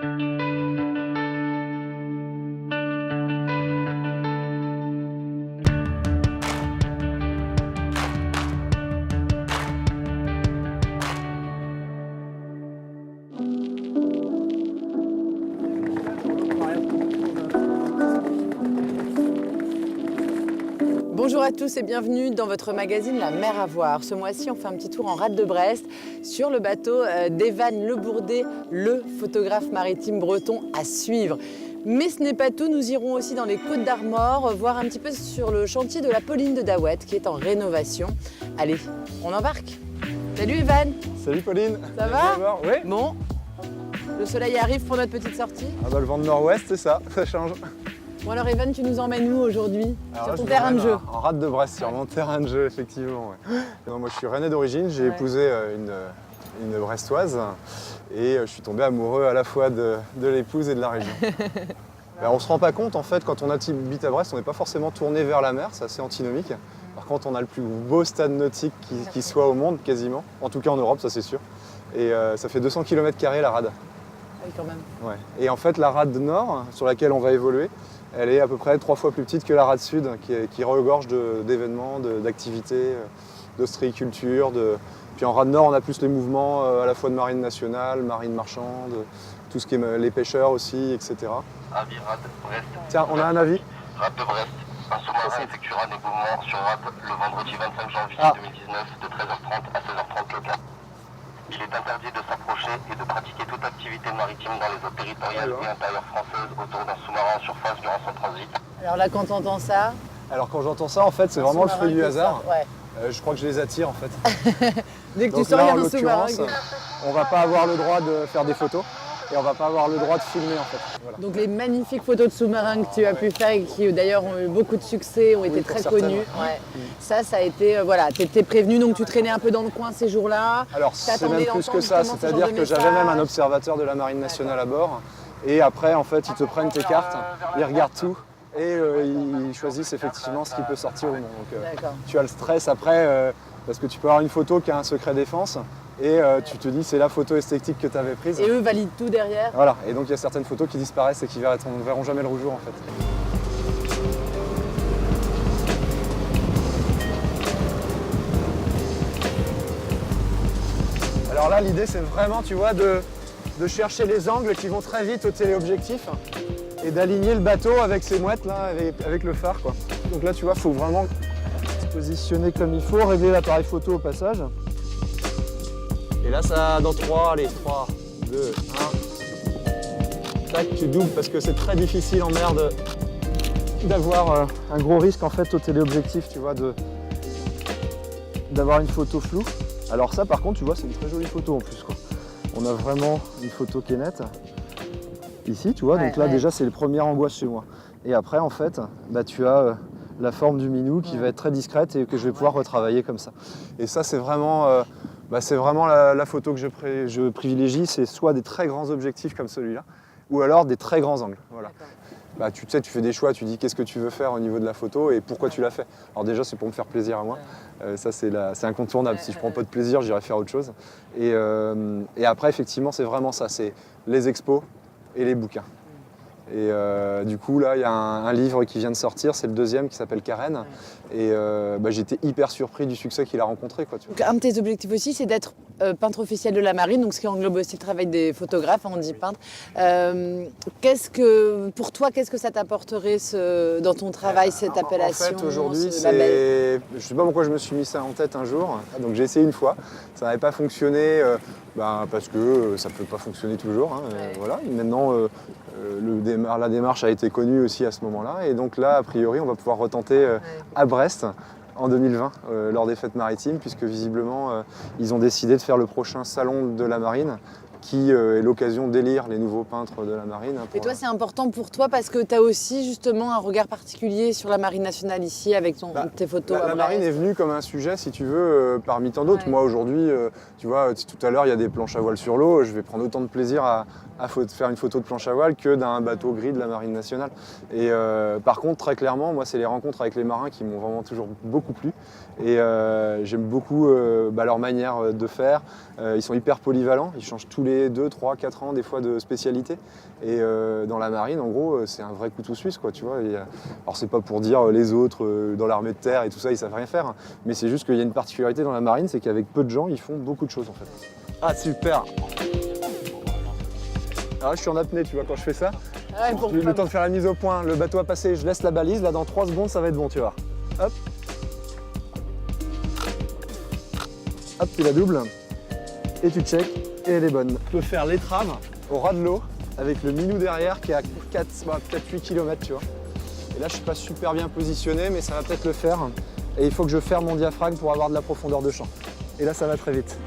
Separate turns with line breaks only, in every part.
Bonjour à tous et bienvenue dans votre magazine La Mer à voir. Ce mois-ci, on fait un petit tour en rade de Brest sur le bateau d'Evan Le Bourdet, le photographe maritime breton à suivre. Mais ce n'est pas tout, nous irons aussi dans les Côtes d'Armor, voir un petit peu sur le chantier de la Pauline de Daouette qui est en rénovation. Allez, on embarque. Salut Evan.
Salut Pauline.
Ça va?
Oui.
Bon, le soleil arrive pour notre petite sortie.
Ah bah le vent de nord-ouest, c'est ça change.
Bon alors Evan, tu nous emmènes où aujourd'hui? Sur
Là,
ton
je
terrain de
m'emmène
jeu?
En rade de Brest, sur mon terrain de jeu, effectivement. Ouais. Non, moi je suis rennais d'origine, j'ai épousé une brestoise et je suis tombé amoureux à la fois de l'épouse et de la région. On ne se rend pas compte en fait, quand on habite à Brest, on n'est pas forcément tourné vers la mer, c'est assez antinomique. Par contre, on a le plus beau stade nautique qui soit au monde quasiment, en tout cas en Europe, ça c'est sûr. Et ça fait 200 km² la rade.
Oui, quand même.
Ouais. Et en fait, la rade nord, sur laquelle on va évoluer, elle est à peu près 3 fois plus petite que la rade sud, qui regorge d'événements, d'activités, d'ostréiculture. Puis en rade nord, on a plus les mouvements à la fois de marine nationale, marine marchande, tout ce qui est les pêcheurs aussi, etc.
Avis rade Brest.
Tiens, on a un avis.
Rade de Brest. Un sous-marin effectuera un éboulement sur rade le vendredi 25 janvier 2019 de 13h30 à 16h30 local. Il est interdit de s'approcher et de pratiquer toute activité maritime dans les eaux territoriales et intérieures françaises autour d'un sous-marin en surface durant son transit.
Alors là, quand t'entends ça...
Alors quand j'entends ça, en fait, c'est vraiment le fruit du hasard.
Ouais.
Je crois que je les attire, en fait.
Dès que
Donc
tu sors,
là,
il y a
en
un sous-marin.
l'occurrence, on va pas avoir le droit de faire des photos et on va pas avoir le droit de filmer, en fait. Voilà.
Donc les magnifiques photos de sous-marins que tu as pu faire et qui d'ailleurs ont eu beaucoup de succès, ont été
pour
très
certaines,
connues.
ouais.
Ouais. Ça a été, voilà, t'étais prévenu, donc tu traînais un peu dans le coin ces jours-là.
Alors c'est
T'attendais
même plus
d'entendre
que ça,
justement ce genre
c'est-à-dire
de
que j'avais même un
message.
observateur de la marine nationale à bord et après en fait ils te prennent tes cartes, ils regardent tout et ils choisissent effectivement ce qui peut sortir ou non. Donc
D'accord.
tu as le stress après parce que tu peux avoir une photo qui a un secret défense et tu te dis c'est la photo esthétique que tu avais prise.
Et eux valident tout derrière.
Voilà, et donc il y a certaines photos qui disparaissent et qui ne verront jamais le jour en fait. Alors là, l'idée, c'est vraiment, tu vois, de chercher les angles qui vont très vite au téléobjectif et d'aligner le bateau avec ces mouettes là, avec le phare, quoi. Donc là, tu vois, il faut vraiment se positionner comme il faut, régler l'appareil photo au passage. Et là, ça, dans 3, allez, 3, 2, 1. Tac, tu doubles parce que c'est très difficile en mer d'avoir un gros risque en fait au téléobjectif, tu vois, d'avoir une photo floue. Alors ça par contre tu vois c'est une très jolie photo en plus quoi. On a vraiment une photo qui est nette. Ici tu vois, donc là déjà c'est le premier angoisse chez moi. Et après en fait bah, tu as la forme du minou qui va être très discrète et que je vais pouvoir retravailler comme ça. Et ça c'est vraiment, la photo que je privilégie, c'est soit des très grands objectifs comme celui-là ou alors des très grands angles. Voilà. Bah, tu sais, tu fais des choix, tu dis qu'est-ce que tu veux faire au niveau de la photo et pourquoi tu l'as fait. Alors déjà, c'est pour me faire plaisir à moi. Ça, c'est incontournable. Si je prends pas de plaisir, j'irai faire autre chose. Et après, effectivement, c'est vraiment ça. C'est les expos et les bouquins. Et du coup, là, il y a un livre qui vient de sortir, c'est le deuxième qui s'appelle Karen. Et j'étais hyper surpris du succès qu'il a rencontré, quoi, tu vois.
Donc, un de tes objectifs aussi, c'est d'être peintre officiel de la marine, donc ce qui englobe aussi le travail des photographes, on dit peintre. Pour toi, qu'est-ce que ça t'apporterait dans ton travail, cette appellation?
En fait, aujourd'hui,
ce label
je ne sais pas pourquoi je me suis mis ça en tête un jour. Donc j'ai essayé une fois, ça n'avait pas fonctionné parce que ça ne peut pas fonctionner toujours. Hein, voilà. Maintenant, la démarche a été connue aussi à ce moment-là. Et donc là, a priori, on va pouvoir retenter à Brest en 2020 lors des fêtes maritimes, puisque visiblement, ils ont décidé de faire le prochain salon de la marine qui est l'occasion d'élire les nouveaux peintres de la marine.
Et toi, c'est important pour toi parce que tu as aussi justement un regard particulier sur la marine nationale ici avec tes photos.
La marine est venue comme un sujet, si tu veux, parmi tant d'autres. Ouais. Moi, aujourd'hui, tu vois, tout à l'heure, il y a des planches à voile sur l'eau. Je vais prendre autant de plaisir à à faire une photo de planche à voile que d'un bateau gris de la Marine nationale. Et par contre, très clairement, moi, c'est les rencontres avec les marins qui m'ont vraiment toujours beaucoup plu. Et j'aime beaucoup leur manière de faire. Ils sont hyper polyvalents, ils changent tous les 2, 3, 4 ans des fois de spécialité. Et dans la marine, en gros, c'est un vrai couteau suisse, quoi, tu vois. Alors c'est pas pour dire les autres dans l'armée de terre et tout ça, ils savent rien faire. Hein, mais c'est juste qu'il y a une particularité dans la marine, c'est qu'avec peu de gens, ils font beaucoup de choses en fait. Ah super! Alors là, je suis en apnée, tu vois, quand je fais ça.
Ouais,
J'ai le temps de faire la mise au point, le bateau a passé, je laisse la balise, là dans 3 secondes ça va être bon, tu vois. Hop. Hop, tu la doubles et tu check et elle est bonne. Tu peux faire l'étrave au ras de l'eau avec le minou derrière qui est à 4-8 km, tu vois. Et là, je suis pas super bien positionné, mais ça va peut-être le faire. Et il faut que je ferme mon diaphragme pour avoir de la profondeur de champ. Et là, ça va très vite.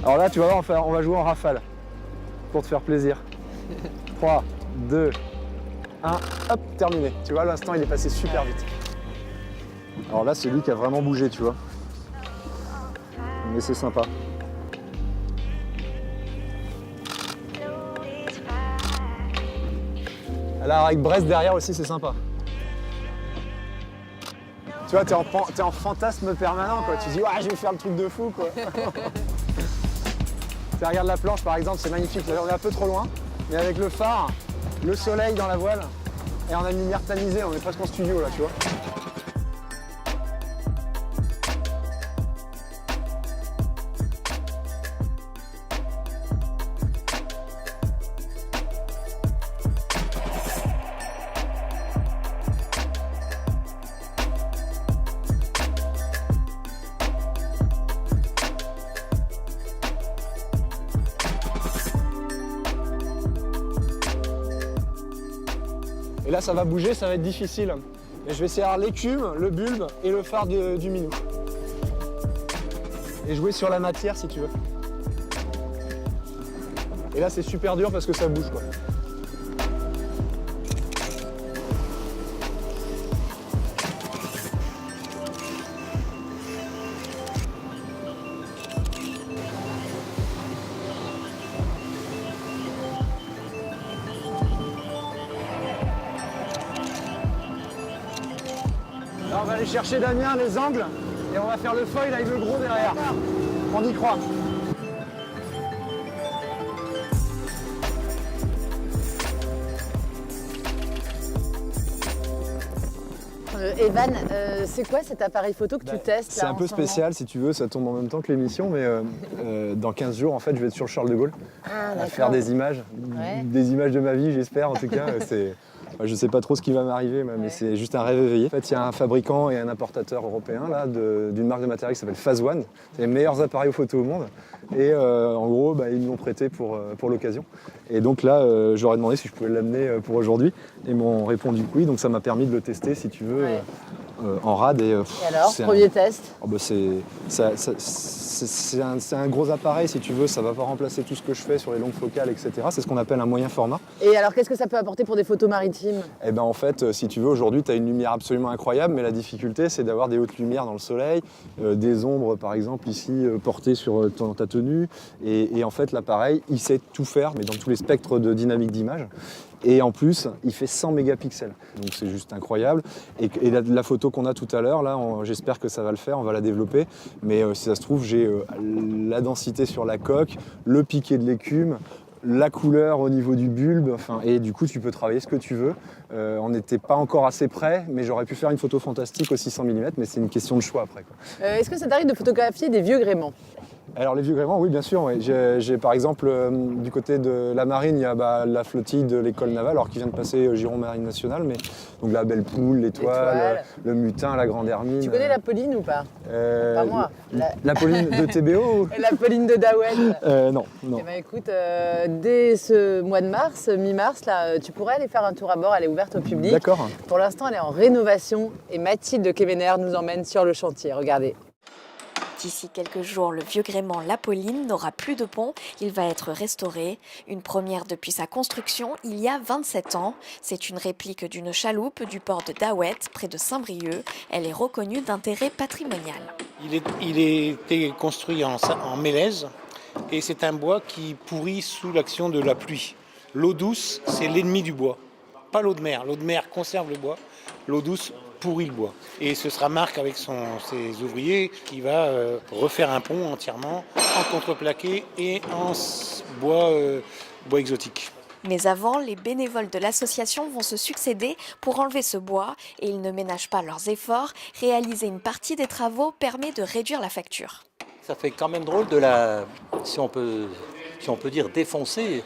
Alors là, tu vas voir, on va jouer en rafale pour te faire plaisir. 3, 2, 1, hop, terminé. Tu vois, l'instant, il est passé super vite. Alors là, c'est lui qui a vraiment bougé, tu vois. Mais c'est sympa. Là, avec Brest derrière aussi, c'est sympa. Tu vois, t'es en fantasme permanent, quoi. Tu dis, ouais, je vais faire le truc de fou, quoi. Tu regardes la planche, par exemple, c'est magnifique. Là, on est un peu trop loin, mais avec le phare, le soleil dans la voile, et on a une lumière tamisée, on est presque en studio, là, tu vois. Et là, ça va bouger, ça va être difficile. Mais je vais essayer d'avoir l'écume, le bulbe et le phare du minou. Et jouer sur la matière, si tu veux. Et là, c'est super dur parce que ça bouge, quoi. Là, on va aller chercher Damien, les angles, et on va faire le foil avec le gros derrière. On y croit.
Evan, c'est quoi cet appareil photo que tu testes
C'est
là,
un
en
peu
ce moment?
spécial, si tu veux, ça tombe en même temps que l'émission, mais dans 15 jours, en fait, je vais être sur le Charles de Gaulle à faire des images, des images de ma vie, j'espère, en tout cas. Je ne sais pas trop ce qui va m'arriver, mais c'est juste un rêve éveillé. En fait, il y a un fabricant et un importateur européen là, d'une marque de matériel qui s'appelle Phase One. C'est les meilleurs appareils photo au monde. Et en gros, ils me l'ont prêté pour l'occasion. Et donc là, je leur ai demandé si je pouvais l'amener pour aujourd'hui. Et ils m'ont répondu que oui, donc ça m'a permis de le tester, si tu veux, en rad. Et
alors, premier test?
C'est un gros appareil, si tu veux, ça ne va pas remplacer tout ce que je fais sur les longues focales, etc. C'est ce qu'on appelle un moyen format.
Et alors, qu'est-ce que ça peut apporter pour des photos maritimes?
Eh ben en fait, si tu veux, aujourd'hui, tu as une lumière absolument incroyable, mais la difficulté, c'est d'avoir des hautes lumières dans le soleil, des ombres, par exemple, ici, portées sur ta tenue. Et en fait, l'appareil, il sait tout faire, mais dans tous les spectres de dynamique d'image. Et en plus, il fait 100 mégapixels. Donc c'est juste incroyable. Et la photo qu'on a tout à l'heure, là, j'espère que ça va le faire, on va la développer. Mais si ça se trouve, j'ai la densité sur la coque, le piqué de l'écume, la couleur au niveau du bulbe, et du coup tu peux travailler ce que tu veux. On n'était pas encore assez près, mais j'aurais pu faire une photo fantastique au 600 mm, mais c'est une question de choix après, quoi.
Est-ce que ça t'arrive de photographier des vieux gréments?
Alors les vieux gréements, oui bien sûr. Oui. J'ai par exemple du côté de la marine, il y a la flottille de l'école navale, alors qui vient de passer Giron Marine Nationale, mais donc la Belle Poule, l'Étoile, le Mutin, la Grande Hermine.
Tu connais la Pauline ou pas? Pas moi.
La Pauline de TBO
La Pauline de Daouette?
Non.
Eh ben, écoute, dès ce mois de mars, mi-mars, là, tu pourrais aller faire un tour à bord, elle est ouverte au public.
D'accord.
Pour l'instant, elle est en rénovation et Mathilde Kemener nous emmène sur le chantier. Regardez.
D'ici quelques jours, le vieux gréement La Pauline n'aura plus de pont, il va être restauré. Une première depuis sa construction il y a 27 ans. C'est une réplique d'une chaloupe du port de Daouette, près de Saint-Brieuc. Elle est reconnue d'intérêt patrimonial.
Il a été construit en mélèze et c'est un bois qui pourrit sous l'action de la pluie. L'eau douce, c'est l'ennemi du bois, pas l'eau de mer. L'eau de mer conserve le bois, l'eau douce pourrit le bois. Et ce sera Marc avec ses ouvriers qui va refaire un pont entièrement en contreplaqué et en bois exotique.
Mais avant, les bénévoles de l'association vont se succéder pour enlever ce bois et ils ne ménagent pas leurs efforts. Réaliser une partie des travaux permet de réduire la facture.
Ça fait quand même drôle si on peut dire défoncer,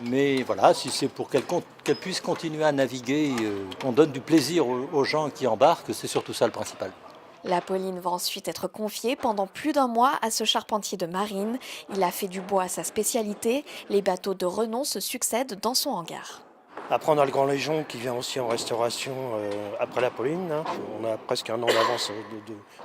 mais voilà, si c'est pour qu'elle puisse continuer à naviguer, qu'on donne du plaisir aux gens qui embarquent, c'est surtout ça le principal.
L'Apolline va ensuite être confiée pendant plus d'1 mois à ce charpentier de marine. Il a fait du bois sa spécialité. Les bateaux de renom se succèdent dans son hangar.
Après, on a le Grand Légion qui vient aussi en restauration après l'Apolline. On a presque 1 an d'avance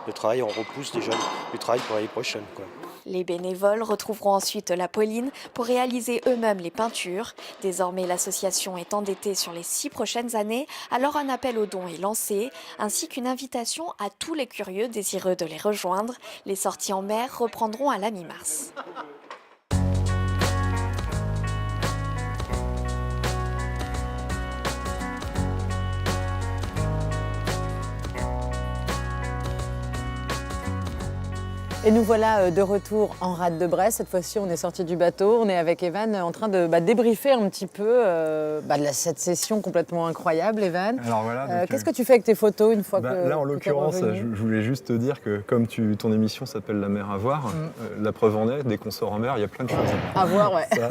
de travail. On repousse déjà le travail pour l'année prochaine, quoi.
Les bénévoles retrouveront ensuite l'Apolline pour réaliser eux-mêmes les peintures. Désormais, l'association est endettée sur les 6 prochaines années, alors un appel aux dons est lancé, ainsi qu'une invitation à tous les curieux désireux de les rejoindre. Les sorties en mer reprendront à la mi-mars.
Et nous voilà de retour en rade de Brest. Cette fois-ci, on est sorti du bateau. On est avec Evan en train de débriefer un petit peu cette session complètement incroyable, Evan.
Alors voilà,
qu'est-ce que tu fais avec tes photos une fois que
là, en
que
l'occurrence,
t'es
je
revenu
voulais juste te dire que comme ton émission s'appelle La mer à voir, la preuve en est, dès qu'on sort en mer, il y a plein de choses
à voir. Ouais.
Ça,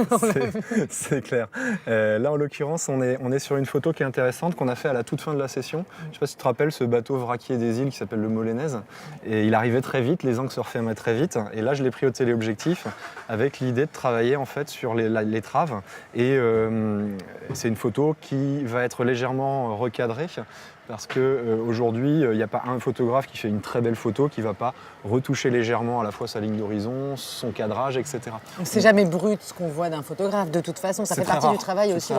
c'est clair. Là, en l'occurrence, on est sur une photo qui est intéressante qu'on a fait à la toute fin de la session. Je ne sais pas si tu te rappelles ce bateau vraquier des îles qui s'appelle le Molénèse. Et il arrivait très vite, les angles se refermaient très vite. Et là, je l'ai pris au téléobjectif avec l'idée de travailler en fait sur les traves. Et c'est une photo qui va être légèrement recadrée parce qu'aujourd'hui, il n'y a pas un photographe qui fait une très belle photo qui ne va pas retoucher légèrement à la fois sa ligne d'horizon, son cadrage, etc.
C'est jamais brut ce qu'on voit d'un photographe. De toute façon, ça fait partie du travail aussi.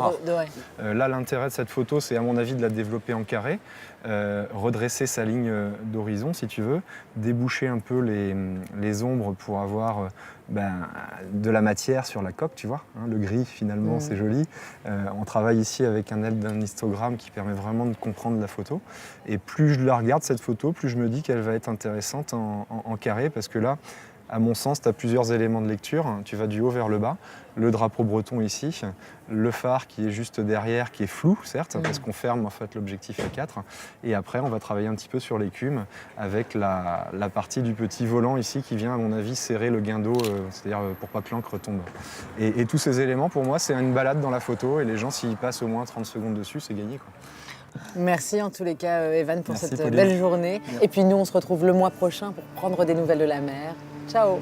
Là, l'intérêt de cette photo, c'est à mon avis de la développer en carré, redresser sa ligne d'horizon, si tu veux, déboucher un peu les ombres pour avoir de la matière sur la coque, tu vois. Le gris, finalement, c'est joli. On travaille ici avec un aide d'un histogramme qui permet vraiment de comprendre la photo. Et plus je la regarde, cette photo, plus je me dis qu'elle va être intéressante en carré, parce que là, à mon sens, tu as plusieurs éléments de lecture. Tu vas du haut vers le bas. Le drapeau breton ici, le phare qui est juste derrière, qui est flou, certes, parce qu'on ferme en fait l'objectif à 4. Et après, on va travailler un petit peu sur l'écume avec la partie du petit volant ici qui vient, à mon avis, serrer le guindeau, c'est-à-dire pour pas que l'encre tombe. Et tous ces éléments, pour moi, c'est une balade dans la photo. Et les gens, s'ils passent au moins 30 secondes dessus, c'est gagné, quoi.
Merci en tous les cas, Evan, pour cette
Pauline.
belle journée. Et puis nous, on se retrouve le mois prochain pour prendre des nouvelles de la mer. Ciao!